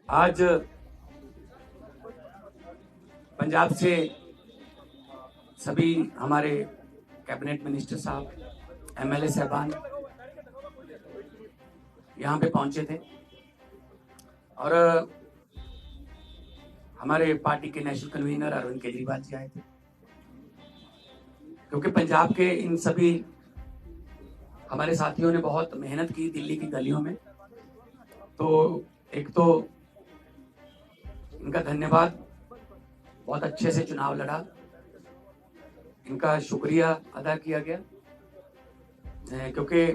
आज पंजाब से सभी हमारे कैबिनेट मिनिस्टर साहब, एमएलए साहबान यहाँ पे पहुंचे थे और हमारे पार्टी के नेशनल कन्वीनर अरविंद केजरीवाल जी आए थे, क्योंकि पंजाब के इन सभी हमारे साथियों ने बहुत मेहनत की दिल्ली की गलियों में। तो एक तो इनका धन्यवाद, बहुत अच्छे से चुनाव लड़ा, इनका शुक्रिया अदा किया गया, क्योंकि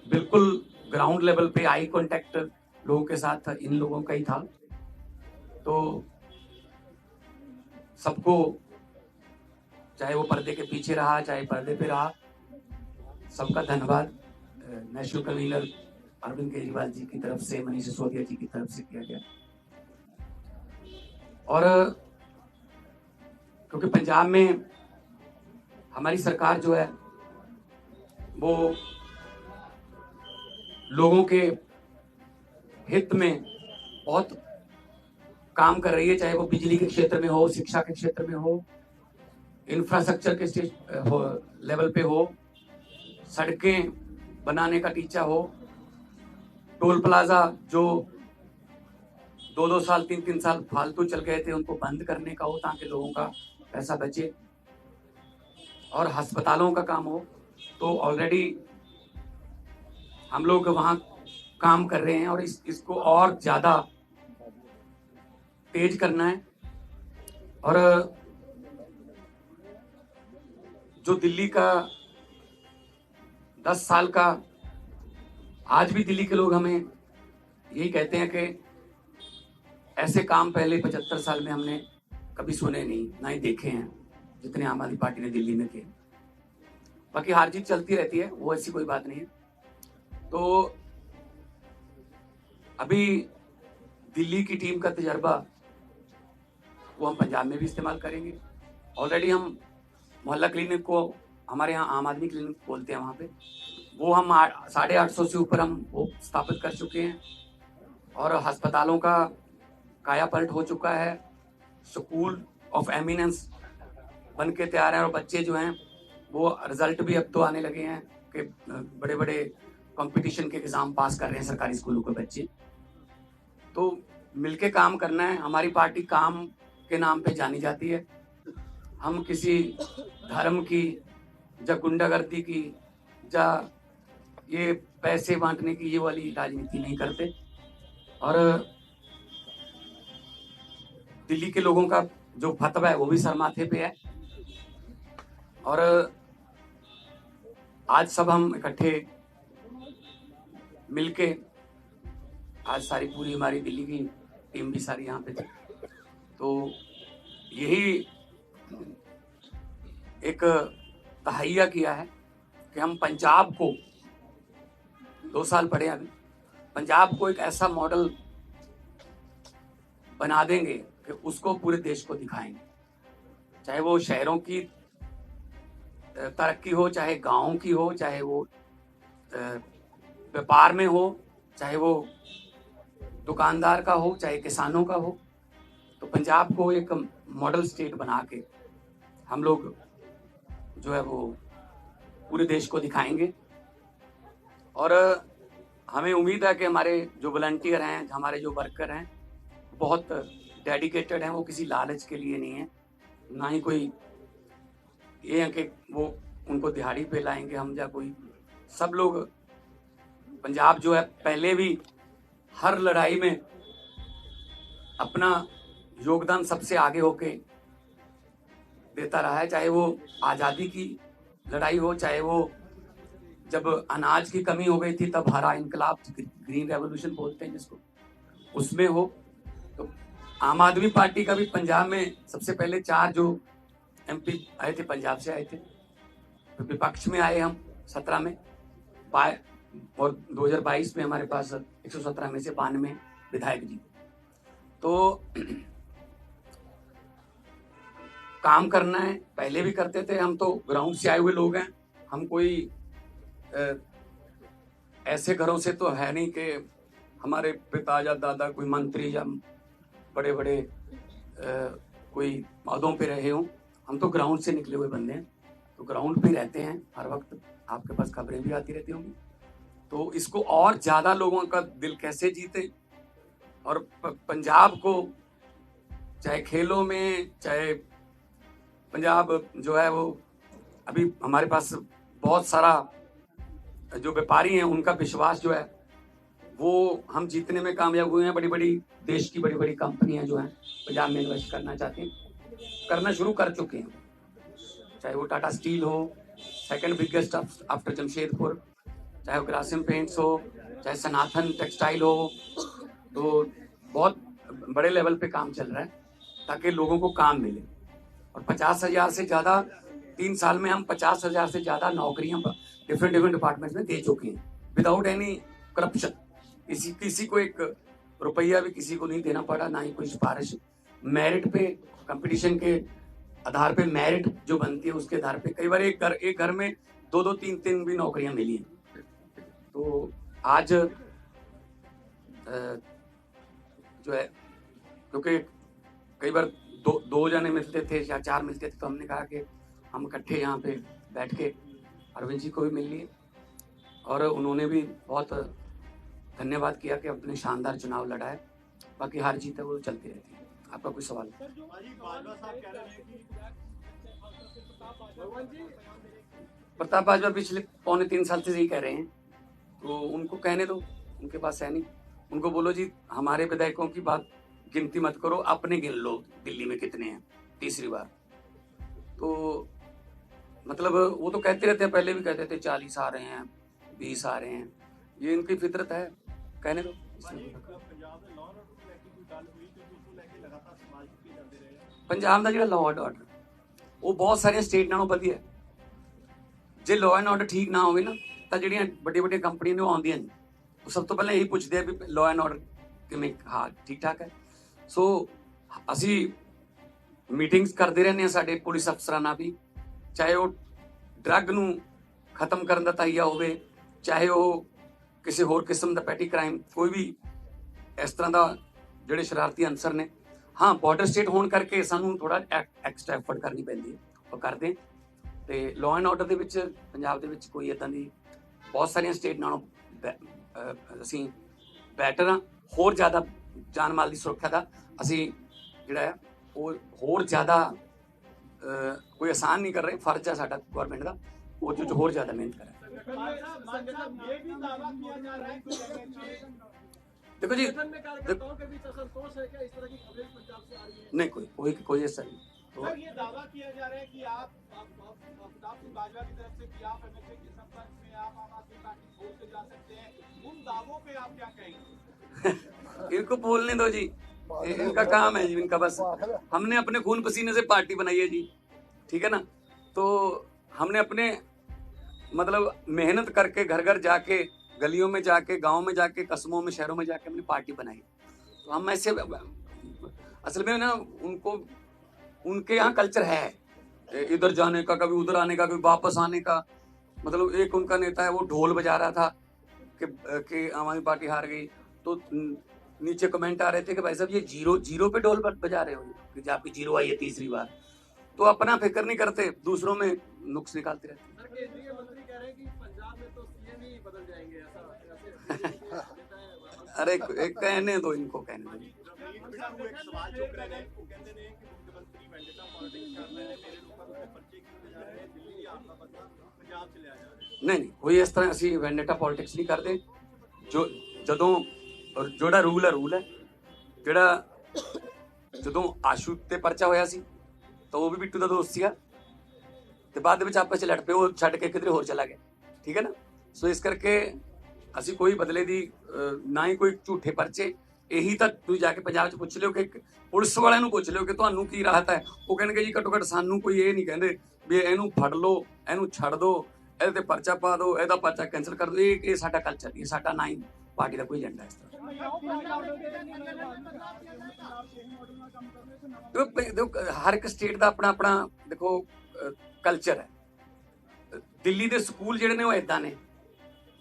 बिल्कुल ग्राउंड लेवल पे आई कांटेक्ट लोगों के साथ इन लोगों का ही था। तो सबको, चाहे वो पर्दे के पीछे रहा चाहे पर्दे पे रहा, सबका धन्यवाद नेशनल कन्वीनर अरविंद केजरीवाल जी की तरफ से, मनीष सिसोदिया जी की तरफ से किया गया। और क्योंकि पंजाब में हमारी सरकार जो है वो लोगों के हित में बहुत काम कर रही है, चाहे वो बिजली के क्षेत्र में हो, शिक्षा के क्षेत्र में हो, इंफ्रास्ट्रक्चर के लेवल पे हो, सड़कें बनाने का टीचा हो, टोल प्लाजा जो 2-2 साल 3-3 साल फालतू चल गए थे उनको बंद करने का हो ताकि लोगों का पैसा बचे, और अस्पतालों का काम हो। तो ऑलरेडी हम लोग वहां काम कर रहे हैं और इसको और ज्यादा तेज करना है। और जो दिल्ली का 10 साल का, आज भी दिल्ली के लोग हमें यही कहते हैं कि ऐसे काम पहले 75 साल में हमने कभी सुने नहीं, ना ही देखे हैं जितने आम आदमी पार्टी ने दिल्ली में किए। बाकी हार जीत चलती रहती है, वो ऐसी कोई बात नहीं है। तो अभी दिल्ली की टीम का तजर्बा वो हम पंजाब में भी इस्तेमाल करेंगे। ऑलरेडी हम मोहल्ला क्लिनिक को, हमारे यहाँ आम आदमी क्लिनिक बोलते हैं, वहाँ पे वो हम 850 से ऊपर हम वो स्थापित कर चुके हैं और अस्पतालों का काया पलट हो चुका है। स्कूल ऑफ एमिनेंस बन के तैयार हैं और बच्चे जो हैं वो रिजल्ट भी अब तो आने लगे हैं कि बड़े बड़े कंपटीशन के एग्जाम पास कर रहे हैं सरकारी स्कूलों के बच्चे। तो मिलके काम करना है। हमारी पार्टी काम के नाम पे जानी जाती है। हम किसी धर्म की या गुंडागर्दी की या ये पैसे बांटने की ये वाली राजनीति नहीं करते। और दिल्ली के लोगों का जो फतवा है वो भी सर माथे पे है। और आज सब हम इकट्ठे मिलके, आज सारी पूरी हमारी दिल्ली की टीम भी सारी यहाँ पे थी, तो यही एक तहैया किया है कि हम पंजाब को, 2 साल पड़े अभी, पंजाब को एक ऐसा मॉडल बना देंगे कि उसको पूरे देश को दिखाएंगे। चाहे वो शहरों की तरक्की हो, चाहे गांवों की हो, चाहे वो व्यापार में हो, चाहे वो दुकानदार का हो, चाहे किसानों का हो। तो पंजाब को एक मॉडल स्टेट बना के हम लोग जो है वो पूरे देश को दिखाएंगे। और हमें उम्मीद है कि हमारे जो वॉलंटियर हैं, हमारे जो वर्कर हैं, बहुत डेडिकेटेड हैं। वो किसी लालच के लिए नहीं है, ना ही कोई ये है कि वो उनको दिहाड़ी पे लाएंगे हम या कोई। सब लोग, पंजाब जो है पहले भी हर लड़ाई में अपना योगदान सबसे आगे होके देता रहा है, चाहे वो आज़ादी की लड़ाई हो, चाहे वो जब अनाज की कमी हो गई थी तब हरा इनकलाब, ग्रीन रेवोल्यूशन बोलते हैं जिसको, उसमें हो। तो आम आदमी पार्टी का भी पंजाब में सबसे पहले 4 जो एमपी आए थे पंजाब से आए थे। तो विपक्ष में आए हम 17 में, और 2022 में हमारे पास 117 में से 92 विधायक जी। तो काम करना है, पहले भी करते थे। हम तो ग्राउंड से आए हुए लोग हैं, हम कोई ऐसे घरों से तो है नहीं कि हमारे पिता या दादा कोई मंत्री या बड़े बड़े कोई पदों पे रहे हों, हम तो ग्राउंड से निकले हुए बंदे हैं, तो ग्राउंड पे रहते हैं हर वक्त, आपके पास खबरें भी आती रहती होंगी। तो इसको और ज़्यादा लोगों का दिल कैसे जीते, और पंजाब को चाहे खेलों में, चाहे पंजाब जो है वो अभी हमारे पास बहुत सारा जो व्यापारी हैं उनका विश्वास जो है वो हम जीतने में कामयाब हुए हैं। बड़ी बड़ी देश की बड़ी बड़ी कंपनियां जो हैं पंजाब में इन्वेस्ट करना चाहती हैं, करना शुरू कर चुके हैं, चाहे वो टाटा स्टील हो, सेकंड बिगेस्ट आफ्टर जमशेदपुर, चाहे वो ग्रासिम पेंट्स हो, चाहे सनातन टेक्सटाइल हो, तो बहुत बड़े लेवल पे काम चल रहा है ताकि लोगों को काम मिले। और 50,000 से ज़्यादा 3 साल में हम 50,000 से ज़्यादा नौकरियां डिफरेंट डिपार्टमेंट्स में दे चुके हैं विदाउट एनी करप्शन। किसी को एक रुपया भी किसी को नहीं देना पड़ा, ना ही कोई सिफारिश। मेरिट पे, कंपटीशन के आधार पे मेरिट जो बनती है उसके आधार पे कई बार एक घर में 2-2 3-3 भी नौकरियां मिली हैं। तो आज जो है, क्योंकि कई बार दो जने मिलते थे या 4 मिलते थे, तो हमने कहा कि हम इकट्ठे यहाँ पे बैठ के अरविंद जी को भी मिल लिए, और उन्होंने भी बहुत धन्यवाद किया कि अपने शानदार चुनाव लड़ा है। बाकी हार जीत है वो चलती रहती है। आपका कोई सवाल? प्रताप बाजवा पिछले 2.25 साल से यही कह रहे हैं, तो उनको कहने दो, उनके पास है नहीं। उनको बोलो जी हमारे विधायकों की बात गिनती मत करो, अपने गिन लो दिल्ली में कितने हैं तीसरी बार। तो मतलब वो तो कहते रहते हैं, पहले भी कहते थे 40 आ रहे हैं, 20 आ रहे हैं, ये इनकी फितरत है, कहने दो। पंजाब का जो लॉ एंड ऑर्डर वो बहुत सारे स्टेट नालों वधिया है। जे लॉ एंड ऑर्डर ठीक ना हो ना, तो ਜਿਹੜੀਆਂ ਵੱਡੀਆਂ ਕੰਪਨੀਆਂ ਨੇ ਉਹ ਆਉਂਦੀਆਂ ਨੇ, ਉਹ ਸਭ ਤੋਂ ਪਹਿਲਾਂ ਇਹੀ ਪੁੱਛਦੇ ਆ ਵੀ ਲॉ ਐਂਡ ਆਰਡਰ ਕਿਵੇਂ, ਹਾਂ ਠੀਕ ਠਾਕ ਹੈ। ਸੋ ਅਸੀਂ ਮੀਟਿੰਗਸ ਕਰਦੇ ਰਹਿੰਦੇ ਹਾਂ ਸਾਡੇ ਪੁਲਿਸ ਅਫਸਰਾਂ ਨਾਲ ਵੀ, ਚਾਹੇ ਉਹ ਡਰੱਗ ਨੂੰ ਖਤਮ ਕਰਨ ਦਾ ਤਾਈਆ ਹੋਵੇ, ਚਾਹੇ ਉਹ ਕਿਸੇ ਹੋਰ ਕਿਸਮ ਦਾ ਪੈਟੀ ਕ੍ਰਾਈਮ, ਕੋਈ ਵੀ ਇਸ ਤਰ੍ਹਾਂ ਦਾ ਜਿਹੜੇ ਸ਼ਰਾਰਤੀ ਅਨਸਰ ਨੇ। हाँ बॉर्डर स्टेट होने करके सानू थोड़ा एक्सट्रा एफर्ट करनी पैंदी है और करते हैं। तो लॉ एंड ऑर्डर के पंजाब के कोई इदां दी बहुत सारिया स्टेट नालों असी बैटर हाँ, होर ज़्यादा जान माल की सुरक्षा का असी जिहड़ा है वो होर ज़्यादा कोई आसान नहीं कर रहे, फर्ज है साडा गवर्नमेंट का वो जो होर ज़्यादा मेहनत करे। देखो जी, नहीं कोई ऐसा नहीं। तो ये दावा किया जा रहा है कि आप बाजवा की तरफ से कि आप एमएलए के संपर्क में आप आम आदमी पार्टी छोड़ के जा सकते हैं, उन दावों पे आप क्या कहेंगे? इनको बोलने दो जी, इनका काम है जी, इनका बस। हमने अपने खून पसीने से पार्टी बनाई है जी, ठीक है ना। तो हमने अपने मतलब मेहनत करके घर घर जाके, गलियों में जाके, गांव में जाके, कस्बों में, शहरों में जाके हमने पार्टी बनाई। तो हम ऐसे असल में ना उनके यहाँ कल्चर है इधर जाने का, कभी उधर आने का, कभी वापस आने का। मतलब एक उनका नेता है वो ढोल बजा रहा था कि आम आदमी पार्टी हार गई, तो नीचे कमेंट आ रहे थे कि भाई साहब ये जीरो पे ढोल बजा रहे हो कि आपकी जीरो आई है तीसरी बार। तो अपना फिक्र नहीं करते, दूसरों में नुक्स निकालते रहते। अरे कहने दो इनको, कहने दो। नहीं कोई इस तरह असी वेंडेटा पॉलिटिक्स नहीं करते। जो जदों जोड़ा रूल है जोड़ा जदों आशू ते परचा होया सी तो वो भी बिट्टू का दोस्त सीगा, ते बाद विच आपस च लड़ पे, वो छड्ड के किधरे होर चला गया, ठीक है ना। सो इस करके असी कोई बदले दी ना ही कोई झूठे परचे। यही तो तुसीं जाके पंजाब च पुछ लिओ कि पुलिस वालिਆਂ ਨੂੰ पुछ लिओ कि तुहानूं की राहत है, वो कहणगे जी घट्टो घट्ट सानूं कोई ये नहीं कहंदे भी इहनूं फड़ लो, इहनूं छड्ड दो, ਇਹਦੇ ਤੇ ਪਰਚਾ ਪਾ ਦਿਓ, ਇਹਦਾ ਪਰਚਾ ਕੈਂਸਲ ਕਰ ਦਿਓ। ਇਹ ਸਾਡਾ ਕਲਚਰ ਨਹੀਂ, ਸਾਡਾ ਨਾ ਹੀ ਪਾਰਟੀ ਦਾ ਕੋਈ ਏਜੰਡਾ ਇਸ ਤਰ੍ਹਾਂ। देखो हर एक स्टेट का अपना अपना देखो कल्चर है। दिल्ली के स्कूल जिहड़े ने वो इदां ने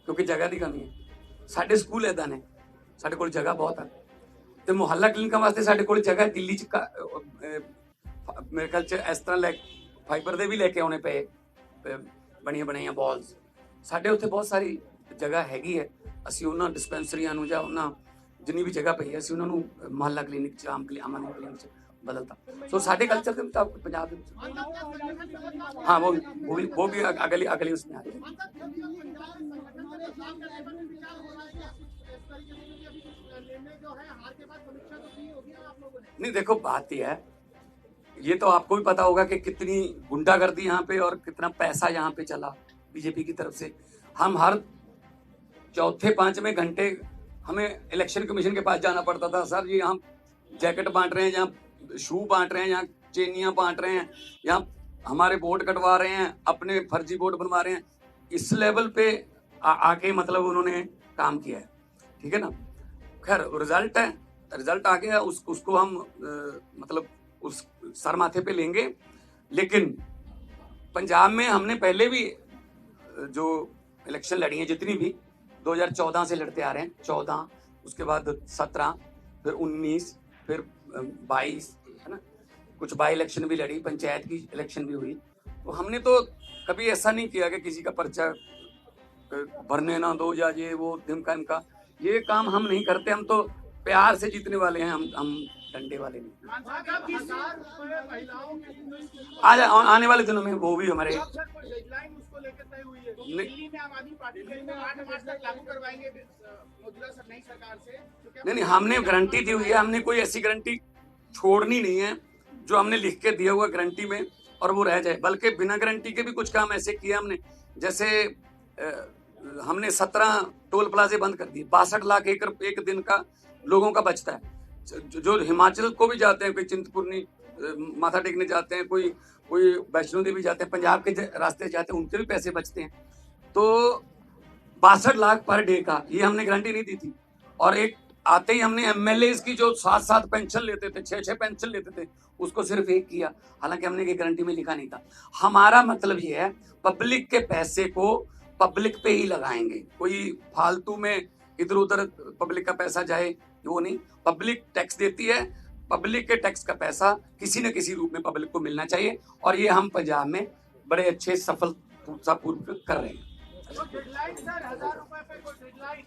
क्योंकि जगह की कमी है, साडे स्कूल इदां ने। ਸਾਡੇ ਕੋਲ ਜਗ੍ਹਾ ਬਹੁਤ ਹੈ ਤੇ ਮੁਹੱਲਾ ਕਲੀਨਿਕਾਂ ਵਾਸਤੇ ਸਾਡੇ ਕੋਲ ਜਗ੍ਹਾ ਦਿੱਲੀ ਚ ਮੇਰੇ ਖਿਆਲ ਚ ਇਸ ਤਰ੍ਹਾਂ ਫਾਈਬਰ ਦੇ ਵੀ ਲੈ ਕੇ ਆਉਣੇ ਪਏ ਬਣੀਆਂ ਬਣਾਈਆਂ ਬਾਲਸ ਸਾਡੇ ਉੱਥੇ ਬਹੁਤ ਸਾਰੀ ਜਗ੍ਹਾ ਹੈਗੀ ਹੈ ਅਸੀਂ ਉਹਨਾਂ ਡਿਸਪੈਂਸਰੀਆਂ ਨੂੰ ਜਾਂ ਉਹਨਾਂ ਜਿੰਨੀ ਵੀ ਜਗ੍ਹਾ ਪਈ ਹੈ ਅਸੀਂ ਉਹਨਾਂ ਨੂੰ ਮੁਹੱਲਾ ਕਲੀਨਿਕ ਚ ਆਮ ਕਲੀਨਿਕ ਚ बदलता सो साढ़े कल्चर के मुताबिक पंजाब हाँ वो भी अगली उसमें आ रही है। नहीं देखो बात यह है ये तो आपको भी पता होगा कि कितनी गुंडागर्दी यहाँ पे और कितना पैसा यहाँ पे चला बीजेपी की तरफ से। हम हर चौथे पांचवें घंटे हमें इलेक्शन कमीशन के पास जाना पड़ता था सर ये हम जैकेट बांट रहे हैं जहाँ शू बांट रहे हैं यहाँ चेनियां बांट रहे हैं यहाँ हमारे वोट कटवा रहे हैं अपने फर्जी वोट बनवा रहे हैं इस लेवल पे आके मतलब उन्होंने काम किया है ठीक है ना। खैर रिजल्ट है रिजल्ट आ गया उसको हम मतलब उस सर माथे पे लेंगे लेकिन पंजाब में हमने पहले भी जो इलेक्शन लड़ी है जितनी भी 2014 से लड़ते आ रहे हैं 14 उसके बाद 17 फिर 19 फिर 22 है ना कुछ बाई इलेक्शन भी लड़ी पंचायत की इलेक्शन भी हुई तो हमने तो कभी ऐसा नहीं किया कि किसी का पर्चा भरने ना दो या ये वो धिमका इनका ये काम हम नहीं करते हम तो प्यार से जीतने वाले हैं हम डंडे वाले नहीं। आज आने वाले दिनों में वो भी हमारे नहीं हमने गारंटी दी हुई है हमने कोई ऐसी गारंटी छोड़नी नहीं है जो हमने लिख के दिया हुआ गारंटी में और वो रह जाए बल्कि बिना गारंटी के भी कुछ काम ऐसे किया हमने जैसे हमने 17 टोल प्लाजे बंद कर दिए 62 लाख एकड़ एक दिन का लोगों का बचता है जो हिमाचल को भी जाते हैं कोई चिंतपूर्णी माथा टेकने जाते हैं कोई वैष्णो देवी जाते हैं पंजाब के रास्ते जाते हैं उनके भी पैसे बचते हैं तो 62 लाख पर डे का ये हमने गारंटी नहीं दी थी और एक आते ही हमने एमएलए की जो 7 पेंशन लेते थे 6 पेंशन लेते थे उसको सिर्फ एक किया हालांकि हमने ये गारंटी में लिखा नहीं था। हमारा मतलब ये है पब्लिक के पैसे को पब्लिक पे ही लगाएंगे कोई फालतू में इधर उधर पब्लिक का पैसा जाए वो नहीं पब्लिक टैक्स देती है पब्लिक के टैक्स का पैसा किसी न किसी रूप में पब्लिक को मिलना चाहिए और ये हम पंजाब में बड़े अच्छे सफलतापूर्वक कर रहे हैं। डेडलाइन सर 1000 रुपए पे कोई डेडलाइन